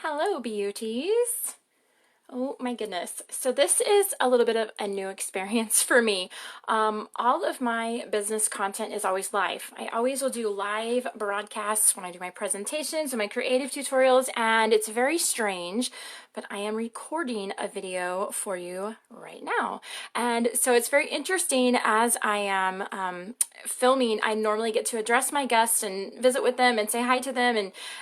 Hello, beauties. Oh my goodness. So this is a little bit of a new experience for me. All of my business content is always live. I always will do live broadcasts when I do my presentations and my creative tutorials, and it's very strange, but I am recording a video for you right now. And so it's very interesting as I am filming. I normally get to address my guests and visit with them and say hi to them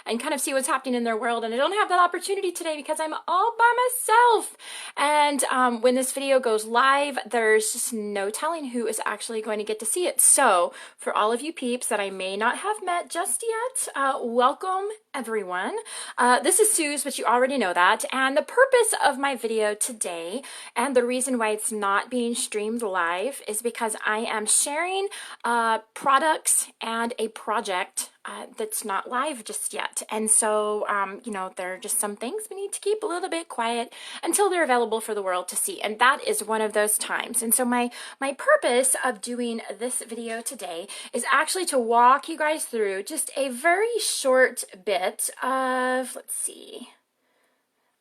and kind of see what's happening in their world. And I don't have that opportunity today because I'm all by myself. And when this video goes live, there's just no telling who is actually going to get to see it. So for all of you peeps that I may not have met just yet, welcome everyone. This is Suze, but you already know that. And the purpose of my video today and the reason why it's not being streamed live is because I am sharing products and a project that's not live just yet. And so, you know, there are just some things we need to keep a little bit quiet until they're available for the world to see. And that is one of those times. And so my purpose of doing this video today is actually to walk you guys through just a very short bit of, let's see,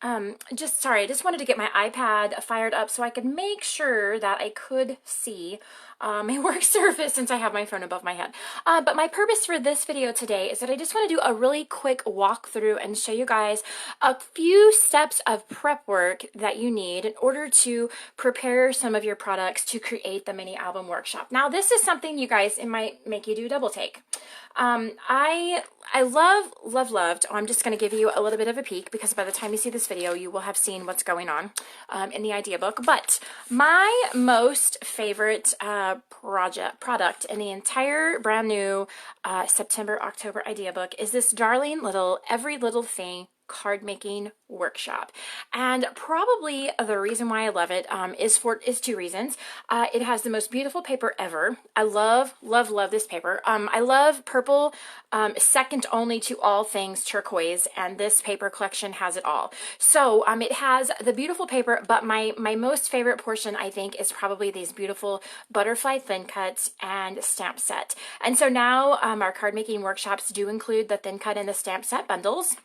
I just wanted to get my iPad fired up so I could make sure that I could see my work surface since I have my phone above my head. But my purpose for this video today is that I just want to do a really quick walkthrough and show you guys a few steps of prep work that you need in order to prepare some of your products to create the mini album workshop. Now, this is something you guys, it might make you do a double take. I loved, I'm just going to give you a little bit of a peek because by the time you see this video, you will have seen what's going on in the idea book. But my most favorite product in the entire brand new September-October idea book is this darling little Every Little Thing card making workshop. And probably the reason why I love it is two reasons. It has the most beautiful paper ever. I love this paper. I love purple, second only to all things turquoise, and this paper collection has it all. So it has the beautiful paper, but my most favorite portion, I think, is probably these beautiful butterfly thin cuts and stamp set. And so now our card making workshops do include the thin cut and the stamp set bundles.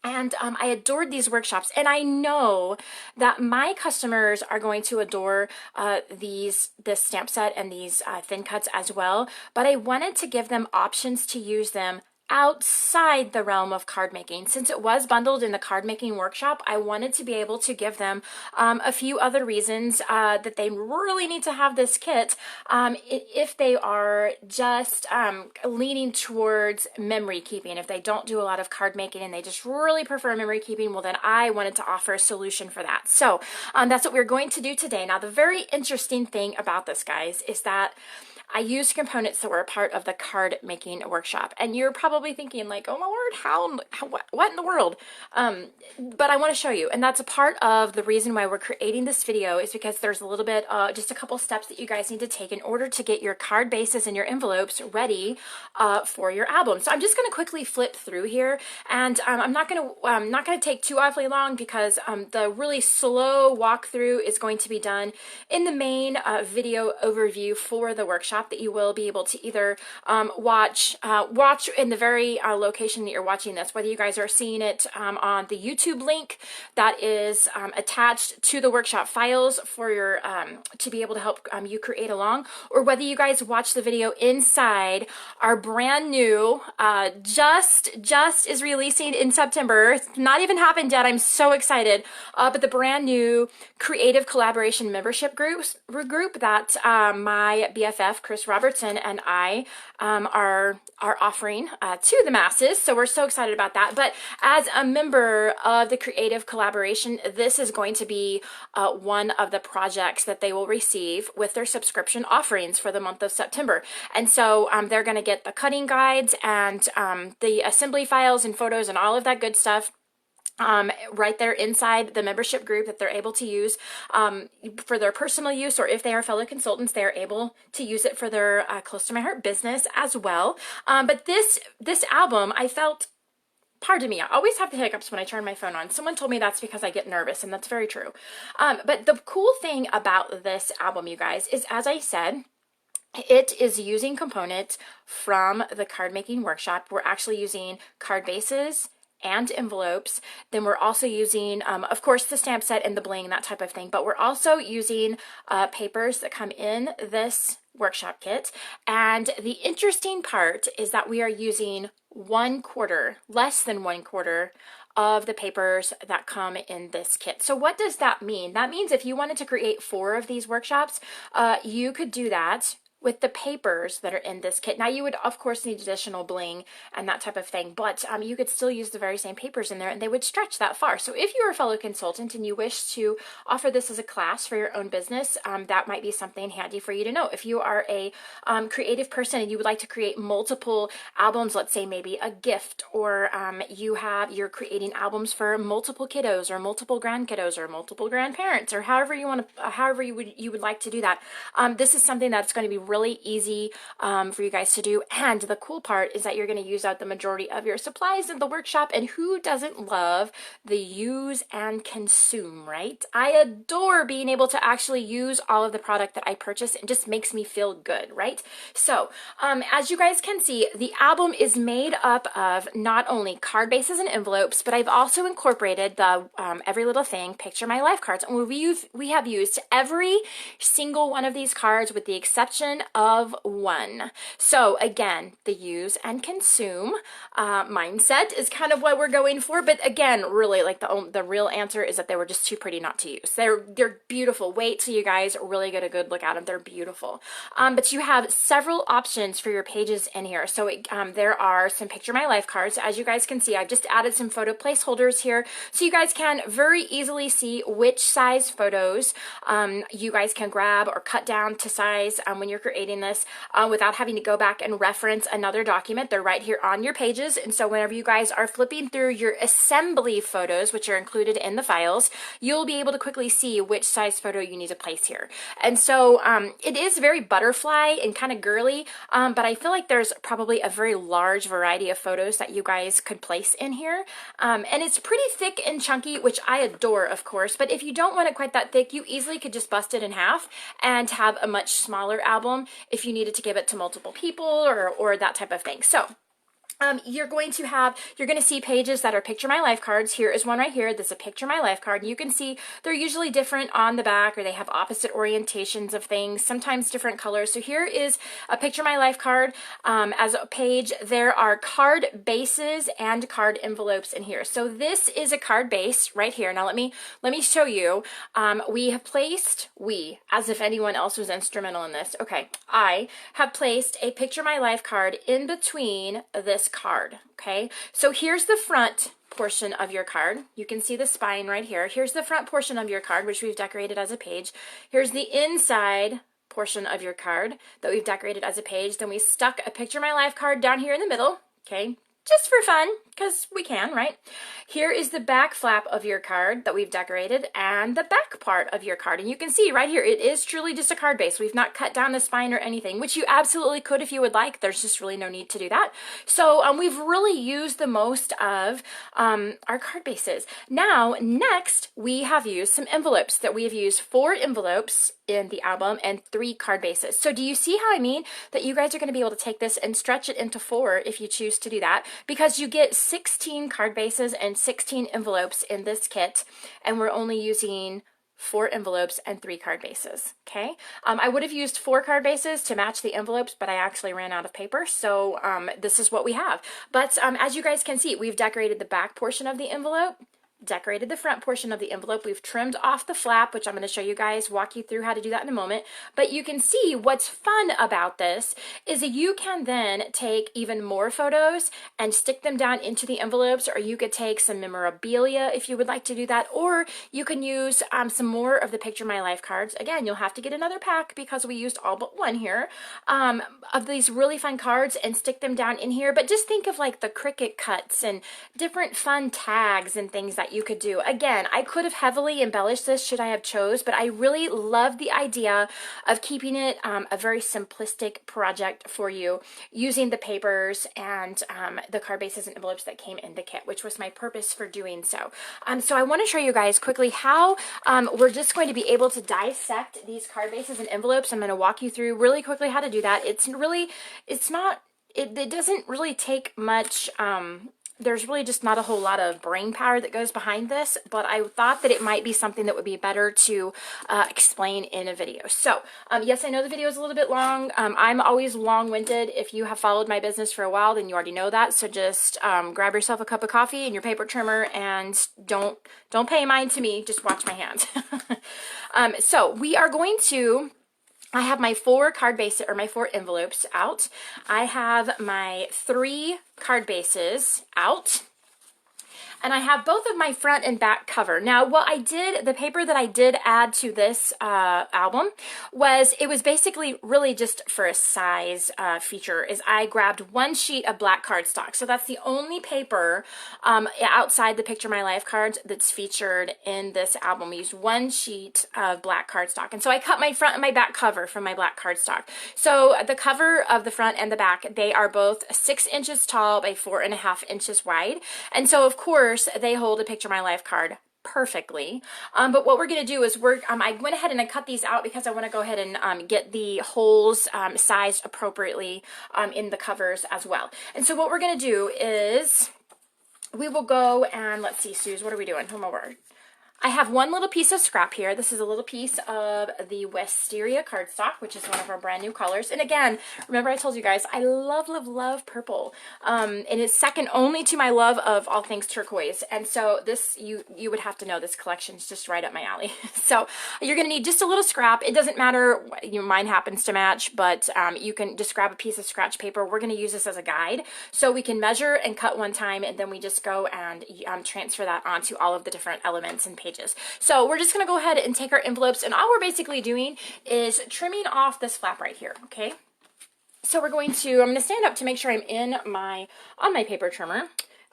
And I adored these workshops, and I know that my customers are going to adore this stamp set and these thin cuts as well, but I wanted to give them options to use them outside the realm of card making. Since it was bundled in the card making workshop, I wanted to be able to give them a few other reasons that they really need to have this kit if they are just leaning towards memory keeping. If they don't do a lot of card making and they just really prefer memory keeping, well then I wanted to offer a solution for that. So that's what we're going to do today. Now the very interesting thing about this, guys, is that I used components that were a part of the card making workshop. And you're probably thinking like, oh my word, what in the world? But I want to show you. And that's a part of the reason why we're creating this video is because there's a little bit, just a couple steps that you guys need to take in order to get your card bases and your envelopes ready for your album. So I'm just going to quickly flip through here, and I'm not going to take too awfully long because the really slow walkthrough is going to be done in the main video overview for the workshop that you will be able to either watch in the very location that you're watching this, whether you guys are seeing it on the YouTube link that is attached to the workshop files for your to be able to help you create along, or whether you guys watch the video inside our brand new just is releasing in September. It's not even happened yet. I'm so excited. But the brand new creative collaboration membership group that my BFF Chris Robertson and I are offering to the masses. So we're so excited about that. But as a member of the creative collaboration, this is going to be one of the projects that they will receive with their subscription offerings for the month of September. And so they're going to get the cutting guides and the assembly files and photos and all of that good stuff right there inside the membership group that they're able to use for their personal use, or if they are fellow consultants, they are able to use it for their Close to My Heart business as well. But this album, I felt, pardon me, I always have the hiccups when I turn my phone on. Someone told me that's because I get nervous, and that's very true. But the cool thing about this album, you guys, is, as I said, it is using components from the card making workshop. We're actually using card bases and envelopes. Then we're also using, of course, the stamp set and the bling, that type of thing, but we're also using papers that come in this workshop kit. And the interesting part is that we are using 1/4, less than 1/4 of the papers that come in this kit. So what does that mean? That means if you wanted to create 4 of these workshops, you could do that with the papers that are in this kit. Now you would of course need additional bling and that type of thing, but you could still use the very same papers in there and they would stretch that far. So if you're a fellow consultant and you wish to offer this as a class for your own business, that might be something handy for you to know. If you are a creative person and you would like to create multiple albums, let's say maybe a gift, or you're creating albums for multiple kiddos or multiple grandkiddos or multiple grandparents, or however you would like to do that. This is something that's going to be really easy for you guys to do. And the cool part is that you're going to use out the majority of your supplies in the workshop. And who doesn't love the use and consume, right? I adore being able to actually use all of the product that I purchase. It just makes me feel good, right? So as you guys can see, the album is made up of not only card bases and envelopes, but I've also incorporated the Every Little Thing Picture My Life cards. And we have used every single one of these cards with the exception of one. So again, the use and consume mindset is kind of what we're going for. But again, really, like the real answer is that they were just too pretty not to use. They're beautiful. Wait till you guys really get a good look at them. They're beautiful. But you have several options for your pages in here. So there are some Picture My Life cards. As you guys can see, I've just added some photo placeholders here, so you guys can very easily see which size photos you guys can grab or cut down to size when you're creating this without having to go back and reference another document. They're right here on your pages. And so whenever you guys are flipping through your assembly photos, which are included in the files, you'll be able to quickly see which size photo you need to place here. And so it is very butterfly and kind of girly, but I feel like there's probably a very large variety of photos that you guys could place in here. And it's pretty thick and chunky, which I adore, of course. But if you don't want it quite that thick, you easily could just bust it in half and have a much smaller album if you needed to give it to multiple people or that type of thing. So you're going to see pages that are Picture My Life cards. Here is one right here. This is a Picture My Life card. And you can see they're usually different on the back, or they have opposite orientations of things, sometimes different colors. So here is a Picture My Life card as a page. There are card bases and card envelopes in here. So this is a card base right here. Now let me show you. As if anyone else was instrumental in this. Okay, I have placed a Picture My Life card in between this card. Okay, so here's the front portion of your card. You can see the spine right here. Here's the front portion of your card, which we've decorated as a page. Here's the inside portion of your card that we've decorated as a page. Then we stuck a Picture My Life card down here in the middle. Okay, just for fun, because we can, right? Here is the back flap of your card that we've decorated, and the back part of your card. And you can see right here, it is truly just a card base. We've not cut down the spine or anything, which you absolutely could if you would like. There's just really no need to do that. So we've really used the most of our card bases. Now, next, we have used some envelopes that we have used 4 envelopes in the album and 3 card bases. So do you see how I mean that you guys are going to be able to take this and stretch it into 4 if you choose to do that, because you get 16 card bases and 16 envelopes in this kit, and we're only using 4 envelopes and 3 card bases. Okay, I would have used 4 card bases to match the envelopes, but I actually ran out of paper, so this is what we have. But as you guys can see, we've decorated the back portion of the envelope, decorated the front portion of the envelope. We've trimmed off the flap, which I'm going to show you guys, walk you through how to do that in a moment. But you can see what's fun about this is that you can then take even more photos and stick them down into the envelopes, or you could take some memorabilia if you would like to do that, or you can use some more of the Picture My Life cards. Again, you'll have to get another pack because we used all but one here of these really fun cards and stick them down in here. But just think of like the Cricut cuts and different fun tags and things that you could do. Again, I could have heavily embellished this should I have chose, but I really love the idea of keeping it a very simplistic project for you, using the papers and the card bases and envelopes that came in the kit, which was my purpose for doing so. So I want to show you guys quickly how we're just going to be able to dissect these card bases and envelopes. I'm going to walk you through really quickly how to do that. It doesn't really take much there's really just not a whole lot of brain power that goes behind this, but I thought that it might be something that would be better to explain in a video. So yes, I know the video is a little bit long. I'm always long-winded. If you have followed my business for a while, then you already know that. So just grab yourself a cup of coffee and your paper trimmer, and don't pay mind to me. Just watch my hands. So we are going to, I have my 4 card bases, or my 4 envelopes out. I have my 3 card bases out. And I have both of my front and back cover. Now, what I did, the paper that I did add to this album was, it was basically really just for a size feature, is I grabbed 1 sheet of black cardstock. So that's the only paper outside the Picture My Life cards that's featured in this album. I used 1 sheet of black cardstock. And so I cut my front and my back cover from my black cardstock. So the cover of the front and the back, they are both 6 inches tall by 4.5 inches wide. And so, of course, they hold a Picture My Life card perfectly. But what we're going to do is I went ahead and I cut these out because I want to go ahead and get the holes sized appropriately in the covers as well. And so what we're going to do is we will go and, let's see, Suze, what are we doing? Come over. I have 1 little piece of scrap here. This is a little piece of the Wisteria cardstock, which is one of our brand new colors. And again, remember I told you guys, I love, love, love purple. And it's second only to my love of all things turquoise. And so this, you would have to know, this collection is just right up my alley. So you're going to need just a little scrap. It doesn't matter, mine happens to match, but you can just grab a piece of scratch paper. We're going to use this as a guide. So we can measure and cut one time, and then we just go and transfer that onto all of the different elements and pages. So we're just going to go ahead and take our envelopes, and all we're basically doing is trimming off this flap right here, okay? So we're going to, I'm going to stand up to make sure I'm on my paper trimmer,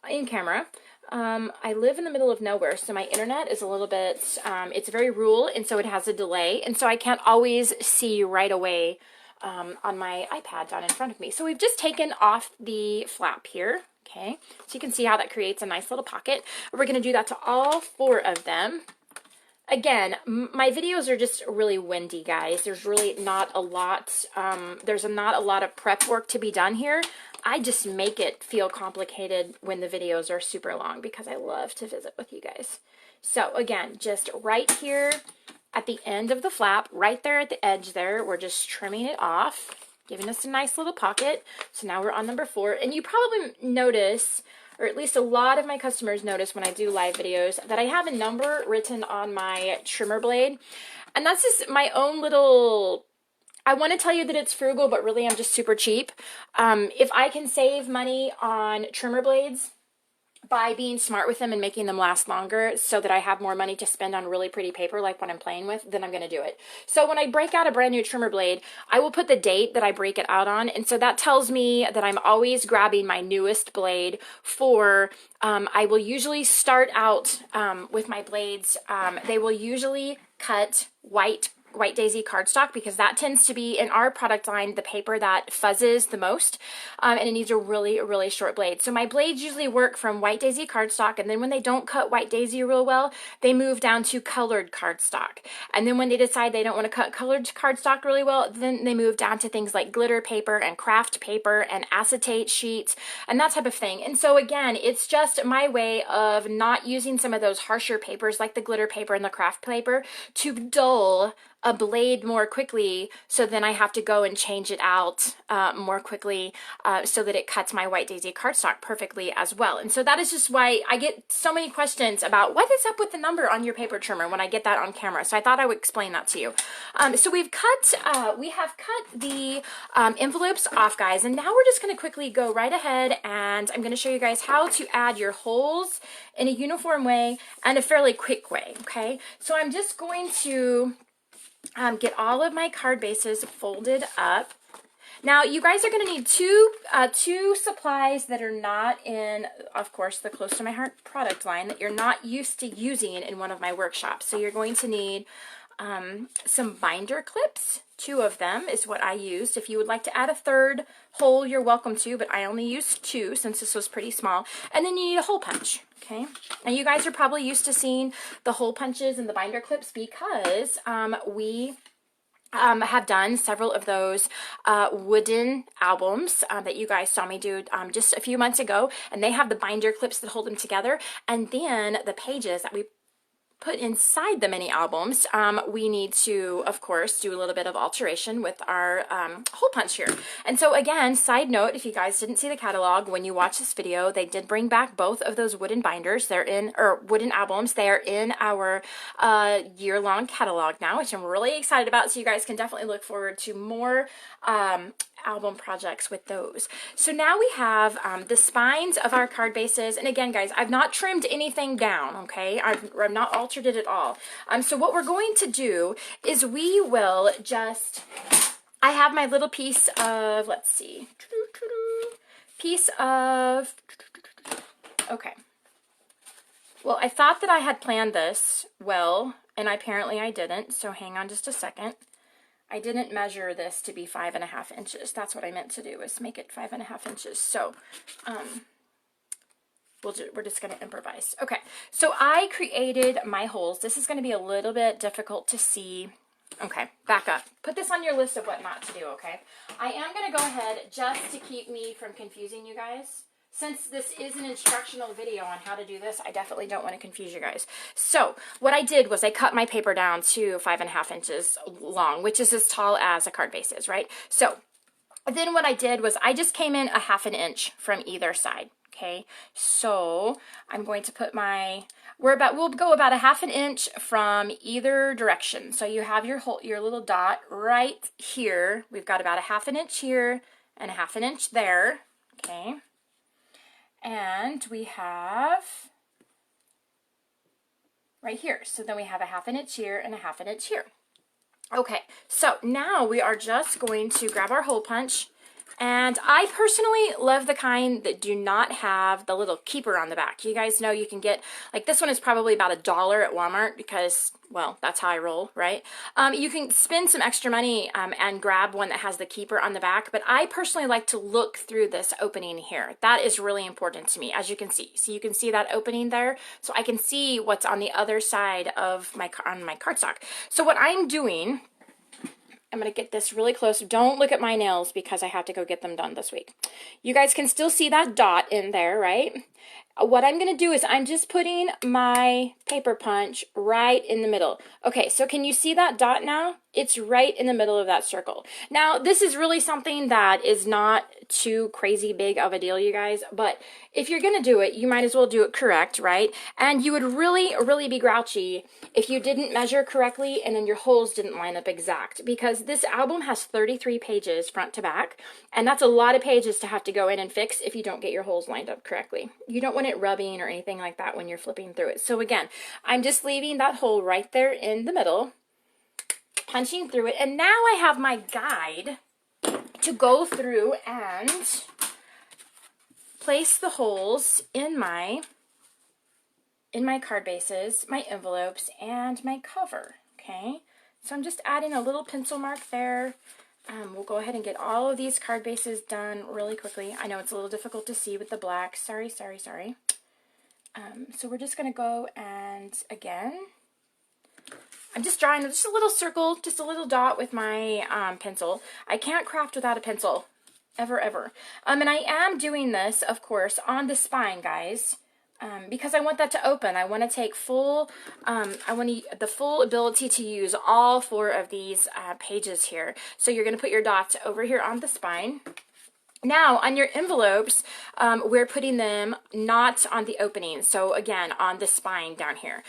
in camera. I live in the middle of nowhere, so my internet is a little bit, it's very rural, and so it has a delay, and so I can't always see right away on my iPad down in front of me. So we've just taken off the flap here. Okay, so you can see how that creates a nice little pocket. We're going to do that to all 4 of them. Again, my videos are just really windy, guys. There's really not a lot, there's not a lot of prep work to be done here. I just make it feel complicated when the videos are super long because I love to visit with you guys. So again, just right here at the end of the flap, right there at the edge there, we're just trimming it off, giving us a nice little pocket. So now we're on number 4. And you probably notice, or at least a lot of my customers notice when I do live videos, that I have a number written on my trimmer blade. And that's just my own little, I want to tell you that it's frugal, but really I'm just super cheap. If I can save money on trimmer blades by being smart with them and making them last longer so that I have more money to spend on really pretty paper like what I'm playing with, then I'm going to do it. So when I break out a brand new trimmer blade, I will put the date that I break it out on, and so that tells me that I'm always grabbing my newest blade for, I will usually start out with my blades, they will usually cut white Daisy cardstock because that tends to be, in our product line, the paper that fuzzes the most, and it needs a really, really short blade. So my blades usually work from White Daisy cardstock, and then when they don't cut White Daisy real well, they move down to colored cardstock. And then when they decide they don't want to cut colored cardstock really well, then they move down to things like glitter paper and craft paper and acetate sheets and that type of thing. And so again, it's just my way of not using some of those harsher papers like the glitter paper and the craft paper to dull a blade more quickly, so then I have to go and change it out more quickly so that it cuts my White Daisy cardstock perfectly as well. And so that is just why I get so many questions about what is up with the number on your paper trimmer when I get that on camera. So I thought I would explain that to you. So we have cut the envelopes off, guys, and now we're just going to quickly go right ahead and I'm going to show you guys how to add your holes in a uniform way and a fairly quick way, okay? So I'm just going to get all of my card bases folded up. Now, you guys are going to need two supplies that are not in, of course, the Close to My Heart product line that you're not used to using in one of my workshops. So you're going to need some binder clips. 2 of them is what I used. If you would like to add a 3rd hole, you're welcome to, but I only used 2 since this was pretty small. And then you need a hole punch, okay? Now you guys are probably used to seeing the hole punches and the binder clips because we have done several of those wooden albums that you guys saw me do just a few months ago, and they have the binder clips that hold them together, and then the pages that we put inside the mini albums, we need to, of course, do a little bit of alteration with our hole punch here. And so again, side note, if you guys didn't see the catalog, when you watch this video, they did bring back both of those wooden binders. They're in, or wooden albums. They are in our year-long catalog now, which I'm really excited about. So you guys can definitely look forward to more album projects with those. So now we have the spines of our card bases, and again guys, I've not trimmed anything down, okay? I've not altered it at all. So what we're going to do is we will just, I have my little piece of, let's see, piece of, okay. Well, I thought that I had planned this well, and apparently I didn't, so hang on just a second. I didn't measure this to be 5.5 inches. That's what I meant to do, is make it 5.5 inches. So, we're just going to improvise. Okay, so I created my holes. This is going to be a little bit difficult to see. Okay, back up. Put this on your list of what not to do, okay? I am going to go ahead, just to keep me from confusing you guys. Since this is an instructional video on how to do this, I definitely don't want to confuse you guys. So what I did was I cut my paper down to 5.5 inches long, which is as tall as a card base is, right? So then what I did was I just came in 1/2 inch from either side. Okay, so I'm going to put my, we'll go about 1/2 inch from either direction. So you have your little dot right here. We've got about 1/2 inch here and 1/2 inch there. Okay. And we have right here. So then we have 1/2 inch here and 1/2 inch here. Okay, so now we are just going to grab our hole punch. And I personally love the kind that do not have the little keeper on the back. You guys know you can get, like this one is probably about $1 at Walmart because, well, that's how I roll, right? You can spend some extra money and grab one that has the keeper on the back, but I personally like to look through this opening here. That is really important to me, as you can see. So you can see that opening there, so I can see what's on the other side of my cardstock. So what I'm doing, I'm going to get this really close. Don't look at my nails because I have to go get them done this week. You guys can still see that dot in there, right? What I'm going to do is I'm just putting my paper punch right in the middle. Okay, so can you see that dot now? It's right in the middle of that circle. Now, this is really something that is not too crazy big of a deal, you guys, but if you're going to do it, you might as well do it correct, right? And you would really, really be grouchy if you didn't measure correctly and then your holes didn't line up exact, because this album has 33 pages front to back, and that's a lot of pages to have to go in and fix if you don't get your holes lined up correctly. You don't want it rubbing or anything like that when you're flipping through it. So again, I'm just leaving that hole right there in the middle, punching through it, and now I have my guide to go through and place the holes in my card bases, my envelopes, and my cover. Okay, so I'm just adding a little pencil mark there. We'll go ahead and get all of these card bases done really quickly. I know it's a little difficult to see with the black. Sorry. So we're just going to go and, again, I'm just drawing just a little circle, just a little dot with my pencil. I can't craft without a pencil, ever. And I am doing this, of course, on the spine, guys, because I want that to open. I want to take full, the full ability to use all 4 of these pages here. So you're going to put your dots over here on the spine. Now, on your envelopes, we're putting them not on the opening. So again, on the spine down here,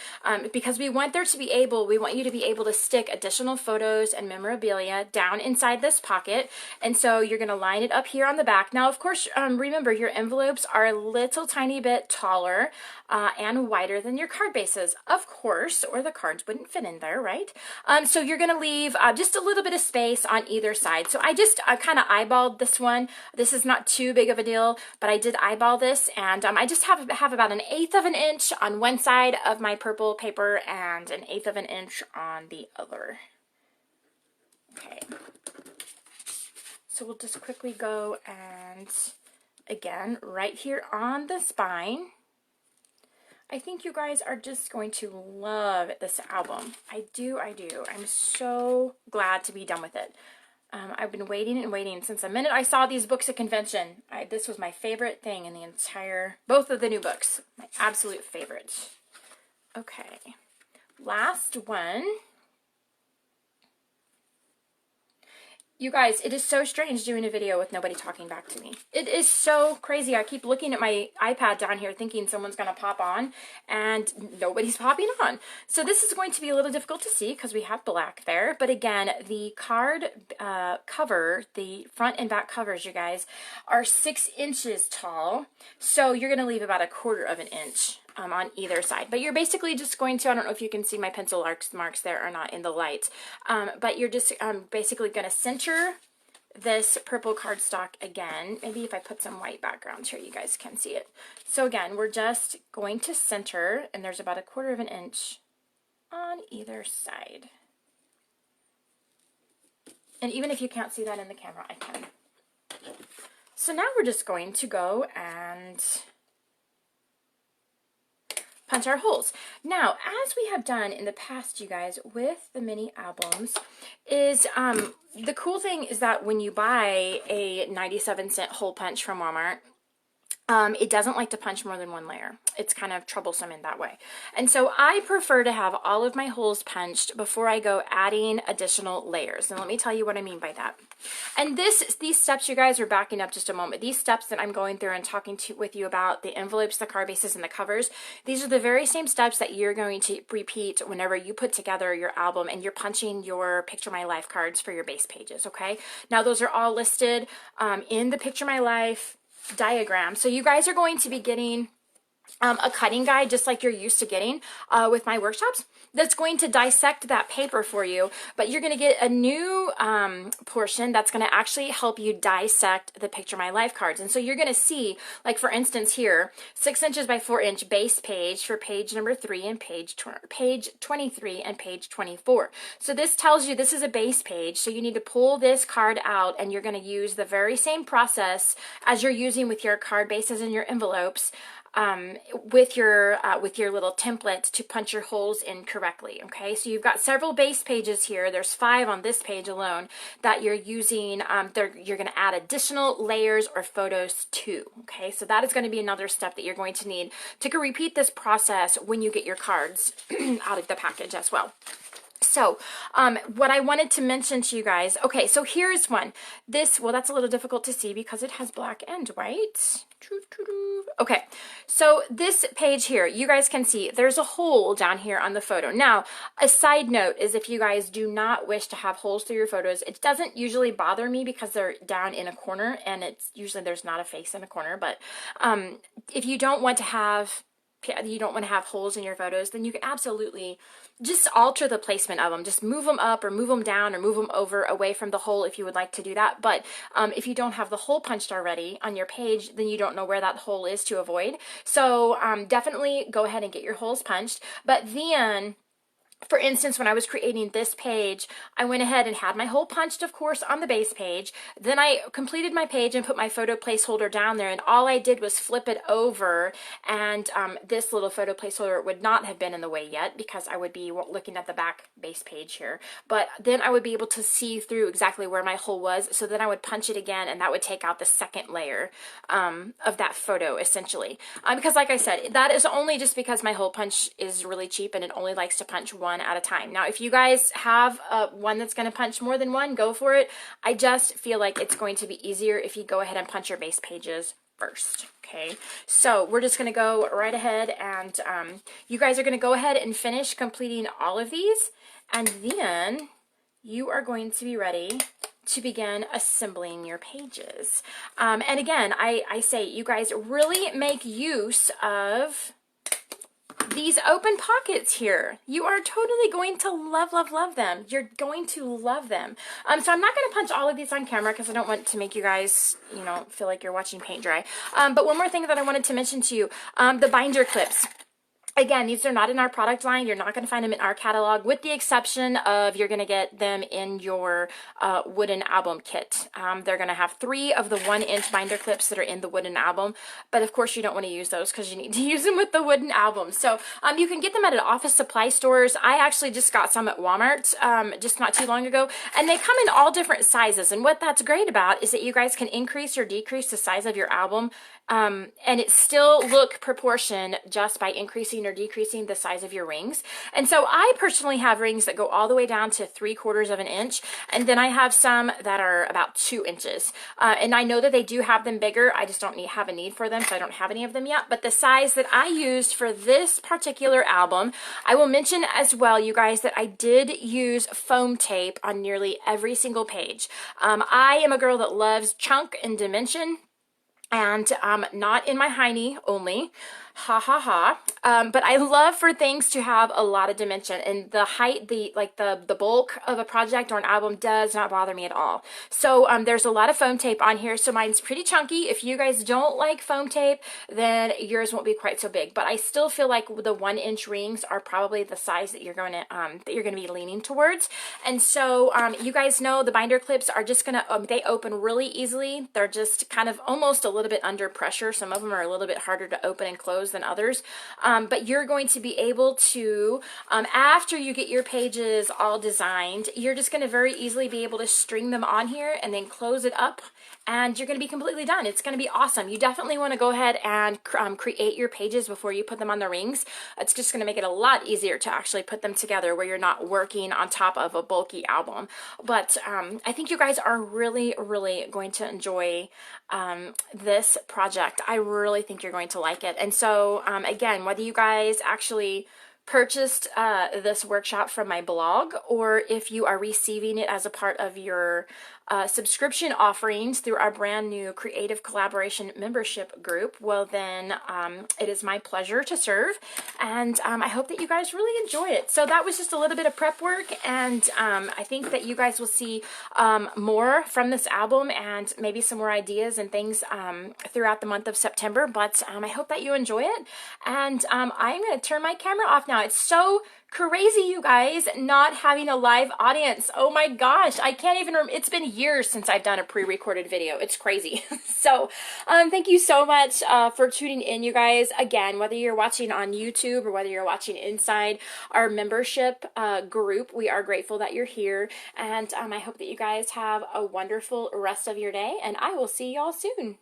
because we want you to be able to stick additional photos and memorabilia down inside this pocket. And so you're going to line it up here on the back. Now, of course, remember your envelopes are a little tiny bit taller and wider than your card bases, of course, or the cards wouldn't fit in there, right? So you're going to leave just a little bit of space on either side. So I just kind of eyeballed this one. This is not too big of a deal, but I did eyeball this, and I just have about 1/8 of an inch on one side of my purple paper and 1/8 of an inch on the other. Okay. So we'll just quickly go and, again, right here on the spine, I think you guys are just going to love this album. I do. I'm so glad to be done with it. I've been waiting and waiting since the minute I saw these books at convention. This was my favorite thing in the entire, both of the new books. My absolute favorite. Okay. Last one. You guys, it is so strange doing a video with nobody talking back to me. It is so crazy. I keep looking at my iPad down here thinking someone's going to pop on, and nobody's popping on. So this is going to be a little difficult to see because we have black there. But again, the card cover, the front and back covers, you guys, are 6 inches tall. So you're going to leave about 1/4 of an inch on either side. But you're basically just going to, I don't know if you can see my pencil marks there or not in the light, but you're just basically going to center this purple cardstock again. Maybe if I put some white backgrounds here, you guys can see it. So again, we're just going to center, and there's about 1/4 of an inch on either side. And even if you can't see that in the camera, I can. So now we're just going to go and punch our holes. Now, as we have done in the past, you guys, with the mini albums, is the cool thing is that when you buy a 97-cent hole punch from Walmart, it doesn't like to punch more than 1 layer. It's kind of troublesome in that way. And so I prefer to have all of my holes punched before I go adding additional layers. And let me tell you what I mean by that. And these steps, you guys, are backing up just a moment. These steps that I'm going through and talking with you about, the envelopes, the card bases, and the covers, these are the very same steps that you're going to repeat whenever you put together your album and you're punching your Picture My Life cards for your base pages, okay? Now, those are all listed in the Picture My Life diagram. So you guys are going to be getting a cutting guide just like you're used to getting with my workshops that's going to dissect that paper for you, but you're going to get a new portion that's going to actually help you dissect the Picture My Life cards. And so you're going to see, like for instance here, 6 inches by 4 inch base page for page number 3 and page 23 and page 24. So this tells you this is a base page, so you need to pull this card out, and you're going to use the very same process as you're using with your card bases and your envelopes, with your little template to punch your holes in correctly. Okay, so you've got several base pages here. There's 5 on this page alone that you're using. You're going to add additional layers or photos to. Okay, so that is going to be another step that you're going to need to repeat this process when you get your cards out of the package as well. So, what I wanted to mention to you guys, okay, so here's one. Well, that's a little difficult to see because it has black and white. Okay, so this page here, you guys can see there's a hole down here on the photo. Now, a side note is if you guys do not wish to have holes through your photos, it doesn't usually bother me because they're down in a corner, and it's usually there's not a face in a corner, but if you don't want to have holes in your photos, then you can absolutely just alter the placement of them. Just move them up or move them down or move them over away from the hole if you would like to do that. But if you don't have the hole punched already on your page, then you don't know where that hole is to avoid. So definitely go ahead and get your holes punched. But then, for instance, when I was creating this page, I went ahead and had my hole punched, of course, on the base page. Then I completed my page and put my photo placeholder down there, and all I did was flip it over, and this little photo placeholder would not have been in the way yet because I would be looking at the back base page here. But then I would be able to see through exactly where my hole was, so then I would punch it again, and that would take out the second layer of that photo, essentially. Because like I said, that is only just because my hole punch is really cheap, and it only likes to punch one at a time. Now, if you guys have one that's going to punch more than one, go for it. I just feel like it's going to be easier if you go ahead and punch your base pages first. Okay, so we're just going to go right ahead, and you guys are going to go ahead and finish completing all of these, and then you are going to be ready to begin assembling your pages. And again, I say you guys really make use of these open pockets here. You are totally going to love, love, love them. You're going to love them. So I'm not going to punch all of these on camera because I don't want to make you guys, feel like you're watching paint dry. But one more thing that I wanted to mention to you, the binder clips. Again, these are not in our product line. You're not going to find them in our catalog, with the exception of you're going to get them in your wooden album kit. They're going to have 3 of the 1-inch binder clips that are in the wooden album, but of course you don't want to use those because you need to use them with the wooden album. So you can get them at office supply stores. I actually just got some at Walmart just not too long ago, and they come in all different sizes. And what that's great about is that you guys can increase or decrease the size of your album, and it still look proportion just by increasing or decreasing the size of your rings. And so I personally have rings that go all the way down to 3/4 of an inch, and then I have some that are about 2 inches. And I know that they do have them bigger. I just don't have a need for them, so I don't have any of them yet. But the size that I used for this particular album, I will mention as well, you guys, that I did use foam tape on nearly every single page. I am a girl that loves chunk and dimension, and not in my hiney only, ha ha ha, but I love for things to have a lot of dimension, and the height, the bulk of a project or an album does not bother me at all. So there's a lot of foam tape on here, so mine's pretty chunky. If you guys don't like foam tape, then yours won't be quite so big, but I still feel like the 1-inch rings are probably the size that you're going to be leaning towards. And so you guys know the binder clips are just gonna they open really easily. They're just kind of almost a little bit under pressure. Some of them are a little bit harder to open and close than others, but you're going to be able to, after you get your pages all designed, you're just going to very easily be able to string them on here and then close it up, and you're going to be completely done. It's going to be awesome. You definitely want to go ahead and create your pages before you put them on the rings. It's just going to make it a lot easier to actually put them together where you're not working on top of a bulky album. But I think you guys are really, really going to enjoy this project. I really think you're going to like it. And so again, whether you guys actually purchased this workshop from my blog, or if you are receiving it as a part of your subscription offerings through our brand new Creative Collaboration membership group, well then it is my pleasure to serve, and I hope that you guys really enjoy it. So that was just a little bit of prep work, and I think that you guys will see more from this album and maybe some more ideas and things throughout the month of September, but I hope that you enjoy it, and I'm going to turn my camera off now. It's so crazy, you guys, not having a live audience. Oh my gosh, I can't even it's been years since I've done a pre-recorded video. It's crazy. So thank you so much for tuning in, you guys. Again, whether you're watching on YouTube or whether you're watching inside our membership group, we are grateful that you're here, and I hope that you guys have a wonderful rest of your day, and I will see y'all soon.